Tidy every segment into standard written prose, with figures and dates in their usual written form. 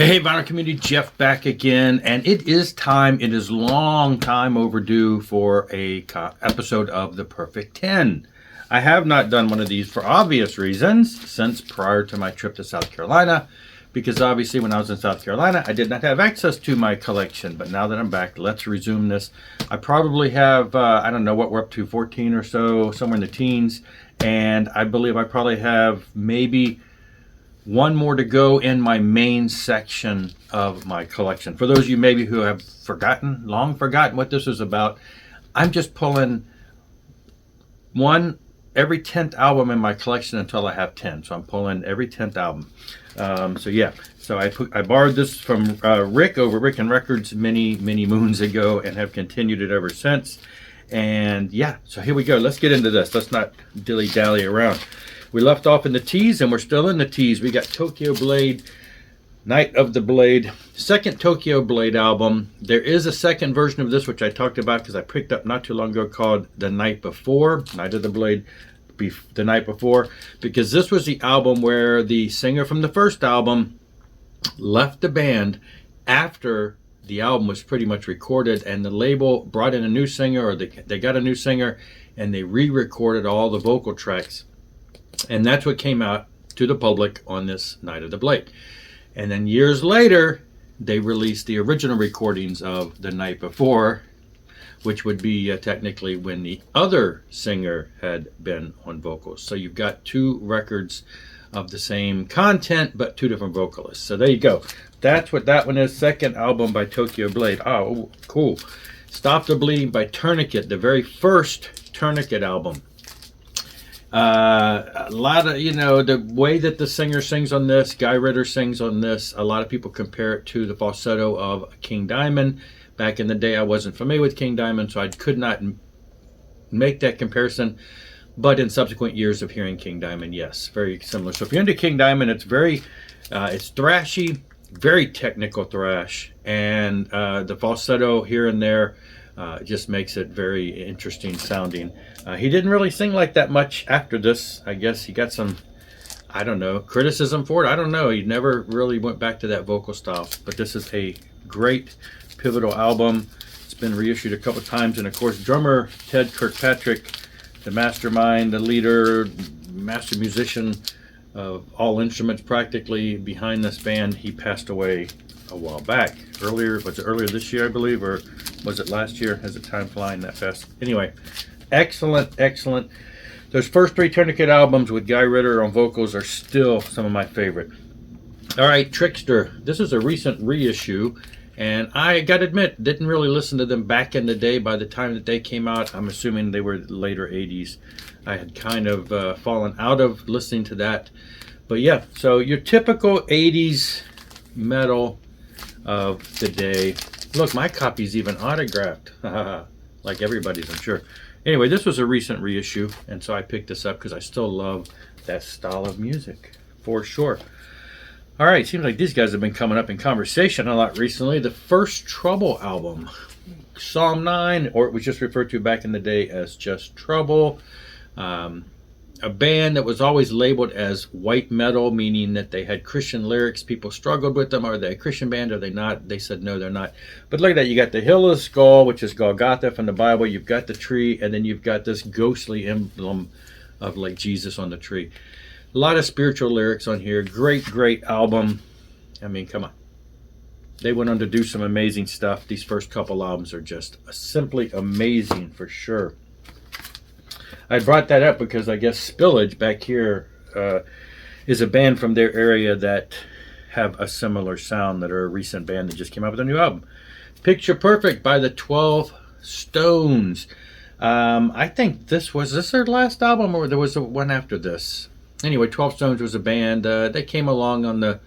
Hey, vinyl community, Jeff back again, and it is time. It is long time overdue for a episode of The Perfect 10. I have not done one of these for obvious reasons since prior to my trip to South Carolina, because obviously when I was in South Carolina, I did not have access to my collection. But now that I'm back, let's resume this. I probably have, I don't know what we're up to, 14 or so, somewhere in the teens, and I believe I probably have maybe one more to go in my main section of my collection. For those of you maybe who have long forgotten what this is about, I'm just pulling one every 10th album in my collection until I have 10. So I'm pulling every 10th album. So I borrowed this from Rick over Rick and Records many moons ago and have continued it ever since. And yeah, so here we go. Let's get into this. Let's not dilly-dally around. We left off in the tease, and we're still in the tease. We got Tokyo Blade, Night of the Blade, second Tokyo Blade album. There is a second version of this, which I talked about because I picked up not too long ago, called The Night Before, Night of the Blade, The Night Before, because this was the album where the singer from the first album left the band after the album was pretty much recorded, and the label brought in a new singer, or they got a new singer, and they re-recorded all the vocal tracks. And that's what came out to the public on this Night of the Blade. And then years later, they released the original recordings of The Night Before, which would be technically when the other singer had been on vocals. So you've got two records of the same content, but two different vocalists. So there you go. That's what that one is. Second album by Tokyo Blade. Oh, cool. Stop the Bleeding by Tourniquet, the very first Tourniquet album. A lot of, the way that the singer sings on this, Guy Ritter sings on this, a lot of people compare it to the falsetto of King Diamond. Back in the day, I wasn't familiar with King Diamond, so I could not make that comparison. But in subsequent years of hearing King Diamond, yes, very similar. So if you're into King Diamond, it's it's thrashy, very technical thrash, and the falsetto here and there just makes it very interesting sounding. He didn't really sing like that much after this. I guess he got some, criticism for it. I don't know. He never really went back to that vocal style. But this is a great, pivotal album. It's been reissued a couple times. And, of course, drummer Ted Kirkpatrick, the mastermind, the leader, master musician of all instruments practically behind this band, he passed away a while back. Was it earlier this year, I believe, or was it last year? Has the time flying that fast? Anyway, excellent. Those first three Tourniquet albums with Guy Ritter on vocals are still some of my favorite. All right, Trickster. This is a recent reissue, and I got to admit, didn't really listen to them back in the day. By the time that they came out, I'm assuming they were later 80s. I had kind of fallen out of listening to that. But yeah, so your typical 80s metal of the day. Look, my copy's even autographed. Like everybody's, I'm sure. Anyway, this was a recent reissue, and so I picked this up because I still love that style of music, for sure. All right, seems like these guys have been coming up in conversation a lot recently. The First Trouble album, Psalm 9, or it was just referred to back in the day as just Trouble. A band that was always labeled as white metal, meaning that they had Christian lyrics. People struggled with them. Are they a Christian band? Are they not? They said, no, they're not. But look at that. You got the Hill of the Skull, which is Golgotha from the Bible. You've got the tree, and then you've got this ghostly emblem of like Jesus on the tree. A lot of spiritual lyrics on here. Great album. I mean, come on. They went on to do some amazing stuff. These first couple albums are just simply amazing for sure. I brought that up because I guess Spillage back here is a band from their area that have a similar sound, that are a recent band that just came out with a new album. Picture Perfect by the 12 Stones. I think was this their last album, or there was one after this? Anyway, 12 Stones was a band. They came along on the,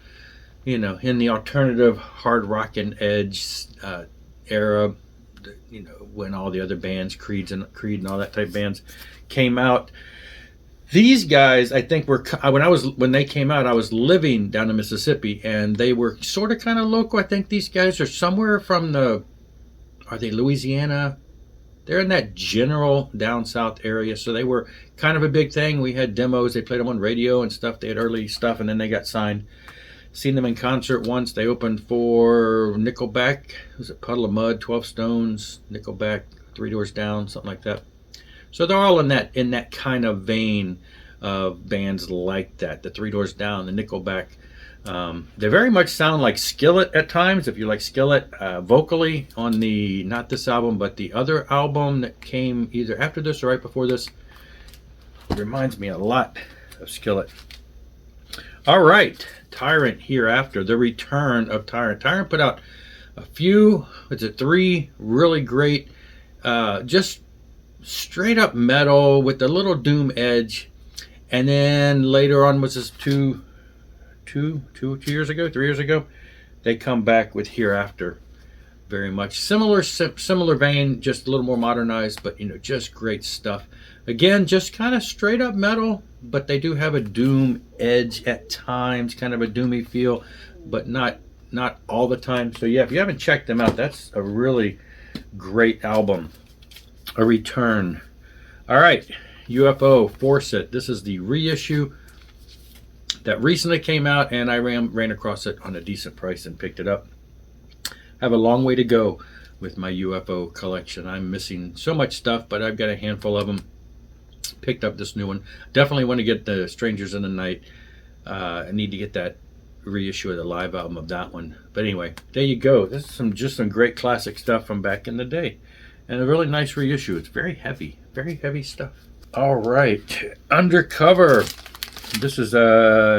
in the alternative hard rock and edge era, when all the other bands, Creed and all that type of bands came out. These guys, I think, were when they came out, I was living down in Mississippi, and they were sort of kind of local. I think these guys are somewhere from are they Louisiana? They're in that general down south area, so they were kind of a big thing. We had demos. They played them on radio and stuff. They had early stuff, and then they got signed Seen them in concert once. They opened for Nickelback. Was it Puddle of Mud, 12 Stones, Nickelback, Three Doors Down, something like that. So they're all in that kind of vein of bands like that. The Three Doors Down, the Nickelback. They very much sound like Skillet at times. If you like Skillet vocally on the, not this album, but the other album that came either after this or right before this, it reminds me a lot of Skillet. All right, Tyrant Hereafter, the return of Tyrant. Tyrant put out a few, three really great, just straight up metal with a little doom edge. And then later on, was this 3 years ago, they come back with Hereafter. Very much similar vein, just a little more modernized, but just great stuff. Again, just kind of straight up metal, but they do have a doom edge at times, kind of a doomy feel, but not all the time. So yeah, if you haven't checked them out, that's a really great album. A return. All right, UFO Force It. This is the reissue that recently came out, and I ran across it on a decent price and picked it up. I have a long way to go with my UFO collection. I'm missing so much stuff, but I've got a handful of them. Picked up this new one. Definitely want to get the Strangers in the Night. I need to get that reissue of the live album of that one. But anyway, there you go. This is just some great classic stuff from back in the day, and a really nice reissue. It's very heavy stuff. All right, Undercover. This is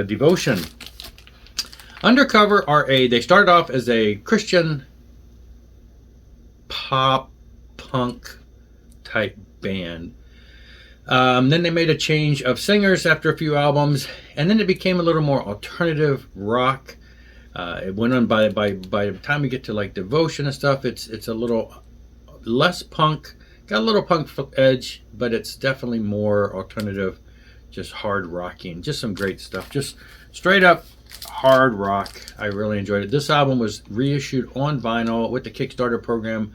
Devotion. Undercover are they started off as a Christian pop punk type band. Then they made a change of singers after a few albums, and then it became a little more alternative rock. It went on by the time we get to like Devotion and stuff, it's a little less punk, got a little punk edge, but it's definitely more alternative, just hard rocking, just some great stuff, just straight up hard rock. I really enjoyed it. This album was reissued on vinyl with the Kickstarter program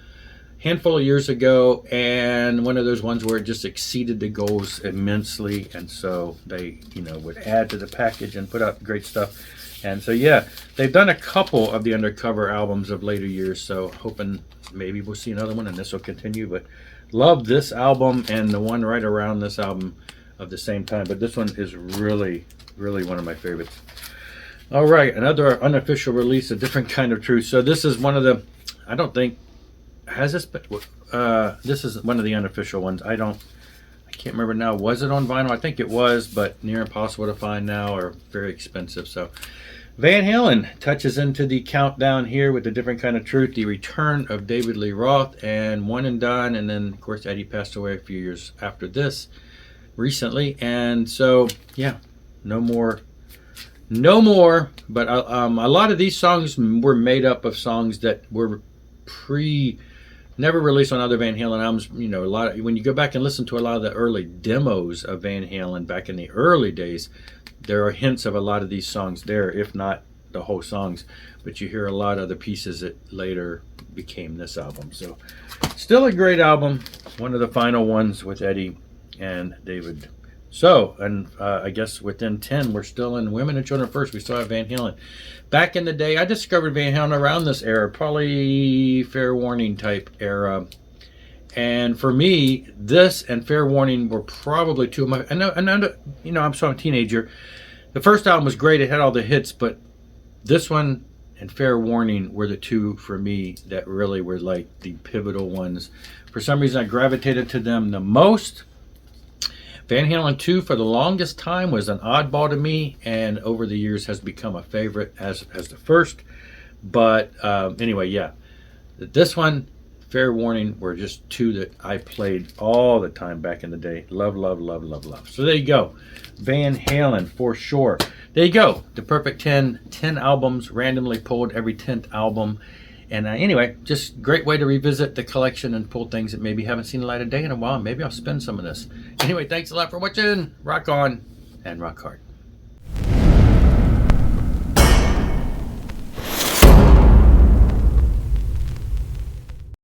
handful of years ago, and one of those ones where it just exceeded the goals immensely, and so they would add to the package and put out great stuff. And so yeah, they've done a couple of the Undercover albums of later years, so hoping maybe we'll see another one and this will continue. But love this album and the one right around this album of the same time, but this one is really one of my favorites. All right, another unofficial release, A Different Kind of Truth. So this is one of the, I don't think, has this been, this is one of the unofficial ones. I can't remember now. Was it on vinyl? I think it was, but near impossible to find now, or very expensive. So VanHalen touches into the countdown here with A Different Kind of Truth, the return of David Lee Roth, and One and Done. And then of course Eddie passed away a few years after this recently, and so yeah, no more. But a lot of these songs were made up of songs that were never released on other Van Halen albums. A lot of, when you go back and listen to a lot of the early demos of Van Halen back in the early days, there are hints of a lot of these songs there, if not the whole songs. But you hear a lot of the pieces that later became this album. So still a great album, one of the final ones with Eddie and David. So, and I guess within 10, we're still in Women and Children First. We still have Van Halen. Back in the day, I discovered Van Halen around this era, probably Fair Warning type era. And for me, this and Fair Warning were probably two of my, I'm so a teenager. The first album was great. It had all the hits, but this one and Fair Warning were the two for me that really were like the pivotal ones. For some reason, I gravitated to them the most. Van Halen 2 for the longest time was an oddball to me, and over the years has become a favorite as the first. But anyway, yeah, this one, Fair Warning, were just two that I played all the time back in the day. Love. So there you go, Van Halen for sure. There you go, the perfect 10 albums, randomly pulled every 10th album. And anyway, just great way to revisit the collection and pull things that maybe haven't seen the light of day in a while. Maybe I'll spend some of this. Anyway, thanks a lot for watching. Rock on and rock hard.